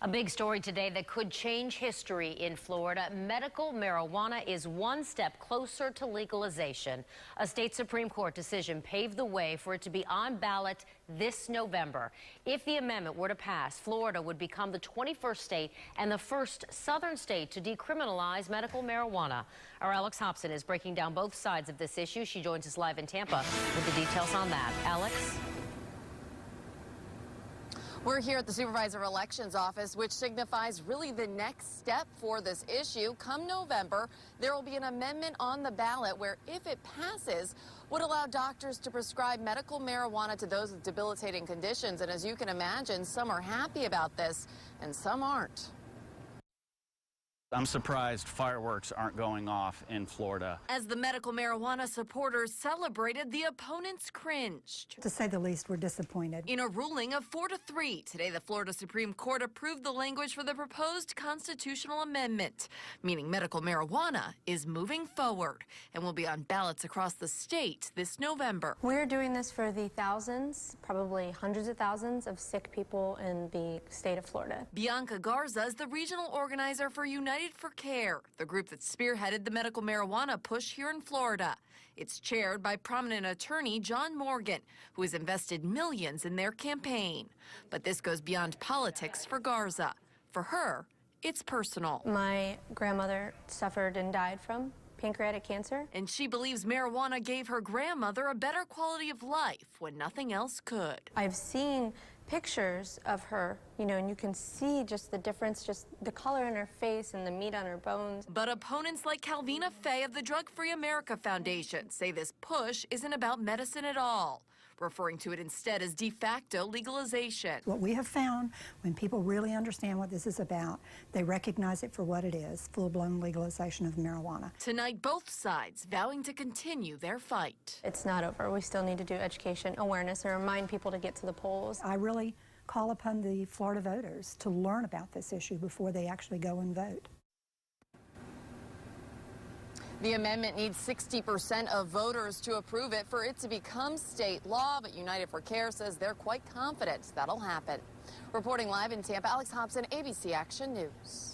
A big story today that could change history in Florida. Medical marijuana is one step closer to legalization. A state Supreme Court decision paved the way for it to be on ballot this November. If the amendment were to pass, Florida would become the 21st state and the first southern state to decriminalize medical marijuana. Our Alex Hobson is breaking down both sides of this issue. She joins us live in Tampa with the details on that. Alex? We're here at the Supervisor of Elections Office, which signifies really the next step for this issue. Come November, there will be an amendment on the ballot where, if it passes, would allow doctors to prescribe medical marijuana to those with debilitating conditions. And as you can imagine, some are happy about this and some aren't. I'm surprised fireworks aren't going off in Florida. As the medical marijuana supporters celebrated, the opponents cringed. To say the least, we're disappointed. In a ruling of 4-3, today the Florida Supreme Court approved the language for the proposed constitutional amendment, meaning medical marijuana is moving forward and will be on ballots across the state this November. We're doing this for the thousands, probably hundreds of thousands of sick people in the state of Florida. Bianca Garza is the regional organizer for United for Care, the group that spearheaded the medical marijuana push here in Florida. It's chaired by prominent attorney John Morgan, who has invested millions in their campaign. But this goes beyond politics for Garza. For her, it's personal. My grandmother suffered and died from pancreatic cancer. And she believes marijuana gave her grandmother a better quality of life when nothing else could. I've seen pictures of her, and you can see just the difference, just the color in her face and the meat on her bones. But opponents like Calvina Fay of the Drug Free America Foundation say this push isn't about medicine at all, referring to it instead as de facto legalization. What we have found, when people really understand what this is about, they recognize it for what it is, full-blown legalization of marijuana. Tonight, both sides vowing to continue their fight. It's not over. We still need to do education, awareness, and remind people to get to the polls. I really call upon the Florida voters to learn about this issue before they actually go and vote. The amendment needs 60% of voters to approve it for it to become state law, but United for Care says they're quite confident that'll happen. Reporting live in Tampa, Alex Hobson, ABC Action News.